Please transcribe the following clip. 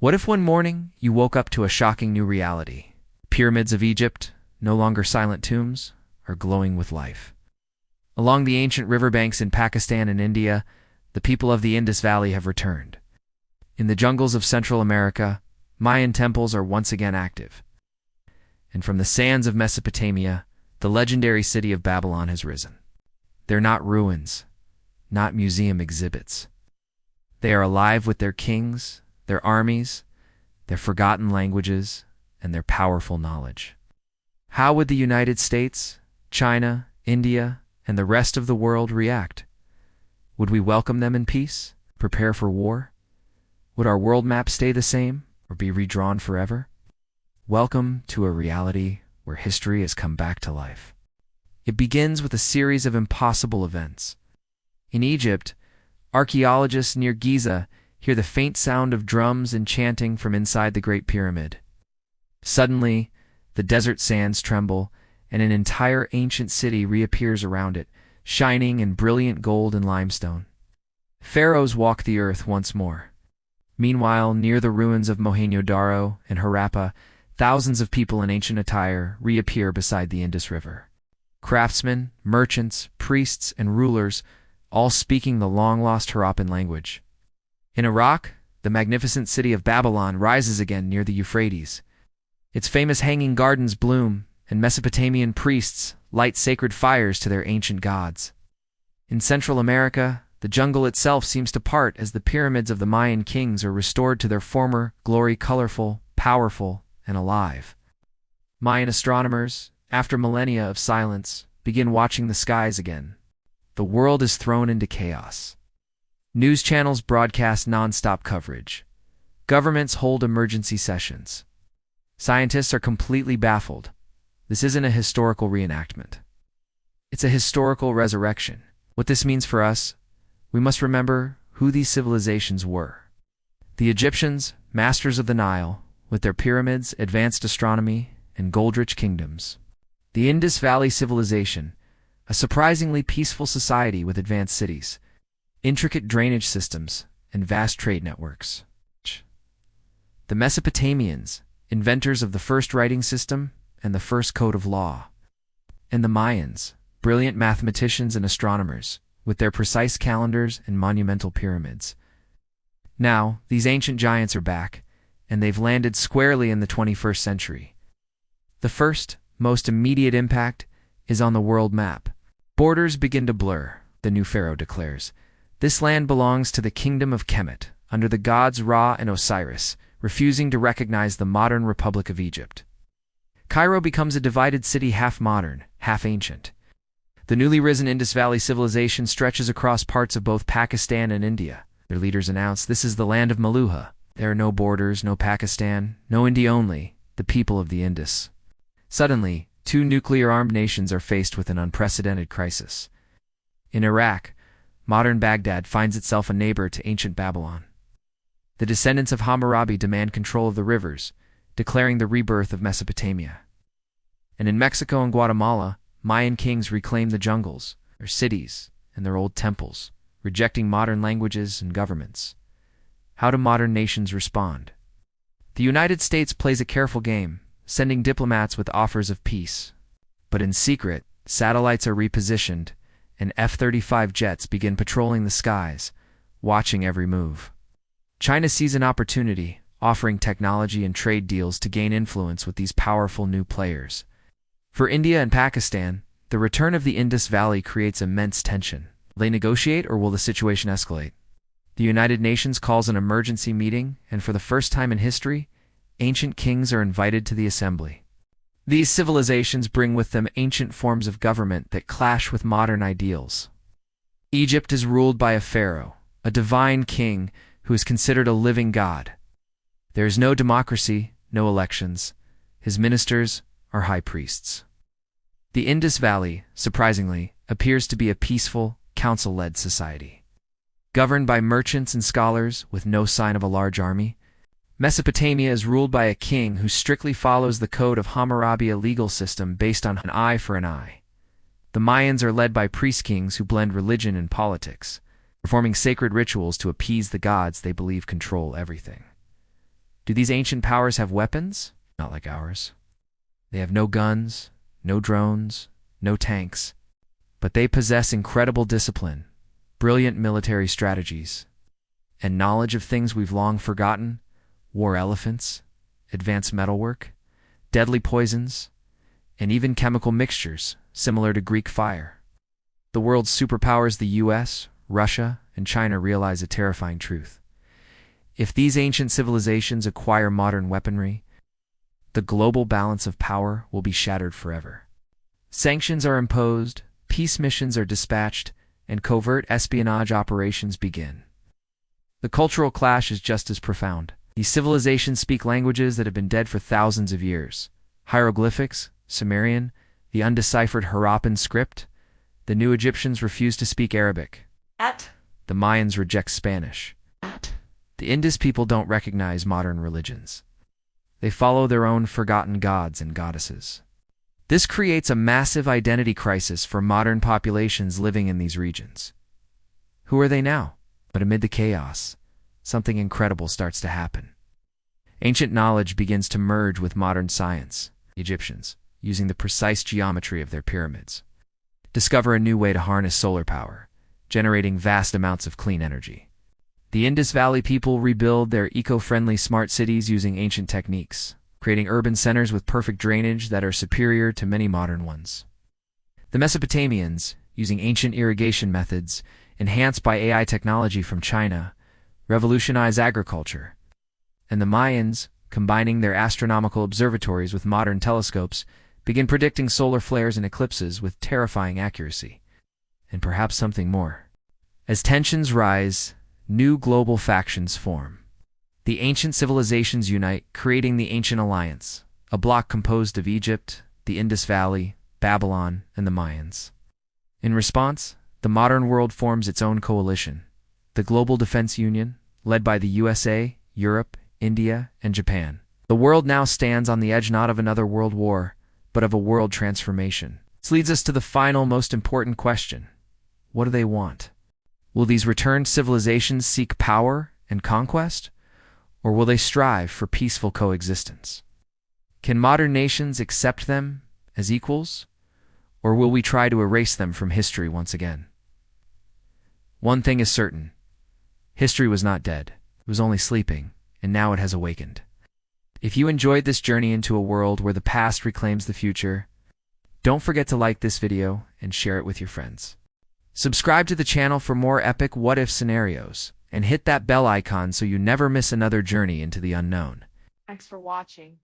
What if one morning you woke up to a shocking new reality? Pyramids of Egypt, no longer silent tombs, are glowing with life. Along the ancient riverbanks in Pakistan and India, the people of the Indus Valley have returned. In the jungles of Central America, Mayan temples are once again active. And from the sands of Mesopotamia, the legendary city of Babylon has risen. They're not ruins, not museum exhibits. They are alive with their kings, their armies, their forgotten languages, and their powerful knowledge. How would the United States, China, India, and the rest of the world react? Would we welcome them in peace, prepare for war? Would our world map stay the same, or be redrawn forever? Welcome to a reality where history has come back to life. It begins with a series of impossible events. In Egypt, archaeologists near Giza hear the faint sound of drums and chanting from inside the Great Pyramid. Suddenly, the desert sands tremble, and an entire ancient city reappears around it, shining in brilliant gold and limestone. Pharaohs walk the earth once more. Meanwhile, near the ruins of Mohenjo-Daro and Harappa, thousands of people in ancient attire reappear beside the Indus River. Craftsmen, merchants, priests, and rulers, all speaking the long-lost Harappan language. In Iraq, the magnificent city of Babylon rises again near the Euphrates. Its famous hanging gardens bloom, and Mesopotamian priests light sacred fires to their ancient gods. In Central America, the jungle itself seems to part as the pyramids of the Mayan kings are restored to their former glory, colorful, powerful, and alive. Mayan astronomers, after millennia of silence, begin watching the skies again. The world is thrown into chaos. News channels broadcast non-stop coverage. Governments hold emergency sessions. Scientists are completely baffled. This isn't a historical reenactment. It's a historical resurrection. What this means for us, we must remember who these civilizations were. The Egyptians, masters of the Nile, with their pyramids, advanced astronomy, and gold-rich kingdoms. The Indus Valley civilization, a surprisingly peaceful society with advanced cities, intricate drainage systems, and vast trade networks. The Mesopotamians, inventors of the first writing system and the first code of law. And the Mayans, brilliant mathematicians and astronomers, with their precise calendars and monumental pyramids. Now, these ancient giants are back, and they've landed squarely in the 21st century. The first, most immediate impact is on the world map. Borders begin to blur, the new pharaoh declares. This land belongs to the kingdom of Kemet, under the gods Ra and Osiris, refusing to recognize the modern Republic of Egypt. Cairo becomes a divided city, half modern, half ancient. The newly risen Indus Valley civilization stretches across parts of both Pakistan and India. Their leaders announce, "This is the land of Maluha. There are no borders, no Pakistan, no India, only the people of the Indus." Suddenly, two nuclear-armed nations are faced with an unprecedented crisis. In Iraq, modern Baghdad finds itself a neighbor to ancient Babylon. The descendants of Hammurabi demand control of the rivers, declaring the rebirth of Mesopotamia. And in Mexico and Guatemala, Mayan kings reclaim the jungles, their cities, and their old temples, rejecting modern languages and governments. How do modern nations respond? The United States plays a careful game, sending diplomats with offers of peace. But in secret, satellites are repositioned, and F-35 jets begin patrolling the skies, watching every move. China sees an opportunity, offering technology and trade deals to gain influence with these powerful new players. For India and Pakistan, the return of the Indus Valley creates immense tension. Will they negotiate, or will the situation escalate? The United Nations calls an emergency meeting, and for the first time in history, ancient kings are invited to the assembly. These civilizations bring with them ancient forms of government that clash with modern ideals. Egypt is ruled by a pharaoh, a divine king who is considered a living god. There is no democracy, no elections. His ministers are high priests. The Indus Valley, surprisingly, appears to be a peaceful, council-led society. Governed by merchants and scholars with no sign of a large army, Mesopotamia is ruled by a king who strictly follows the code of Hammurabi, a legal system based on an eye for an eye. The Mayans are led by priest-kings who blend religion and politics, performing sacred rituals to appease the gods they believe control everything. Do these ancient powers have weapons? Not like ours. They have no guns, no drones, no tanks, but they possess incredible discipline, brilliant military strategies, and knowledge of things we've long forgotten: war elephants, advanced metalwork, deadly poisons, and even chemical mixtures similar to Greek fire. The world's superpowers, the US, Russia, and China, realize a terrifying truth. If these ancient civilizations acquire modern weaponry, the global balance of power will be shattered forever. Sanctions are imposed, peace missions are dispatched, and covert espionage operations begin. The cultural clash is just as profound. These civilizations speak languages that have been dead for thousands of years: hieroglyphics, Sumerian, the undeciphered Harappan script. The new Egyptians refuse to speak Arabic. The Mayans reject Spanish. The Indus people don't recognize modern religions. They follow their own forgotten gods and goddesses. This creates a massive identity crisis for modern populations living in these regions. Who are they now? But amid the chaos, something incredible starts to happen. Ancient knowledge begins to merge with modern science. The Egyptians, using the precise geometry of their pyramids, discover a new way to harness solar power, generating vast amounts of clean energy. The Indus Valley people rebuild their eco-friendly smart cities using ancient techniques, creating urban centers with perfect drainage that are superior to many modern ones. The Mesopotamians, using ancient irrigation methods, enhanced by AI technology from China, revolutionize agriculture. And the Mayans, combining their astronomical observatories with modern telescopes, begin predicting solar flares and eclipses with terrifying accuracy. And perhaps something more. As tensions rise, new global factions form. The ancient civilizations unite, creating the Ancient Alliance, a bloc composed of Egypt, the Indus Valley, Babylon, and the Mayans. In response, the modern world forms its own coalition, the Global Defense Union, led by the USA, Europe, India, and Japan. The world now stands on the edge not of another world war, but of a world transformation. This leads us to the final, most important question. What do they want? Will these returned civilizations seek power and conquest, or will they strive for peaceful coexistence? Can modern nations accept them as equals, or will we try to erase them from history once again? One thing is certain. History was not dead. It was only sleeping, and now it has awakened. If you enjoyed this journey into a world where the past reclaims the future, don't forget to like this video and share it with your friends. Subscribe to the channel for more epic what-if scenarios, and hit that bell icon so you never miss another journey into the unknown. Thanks for watching.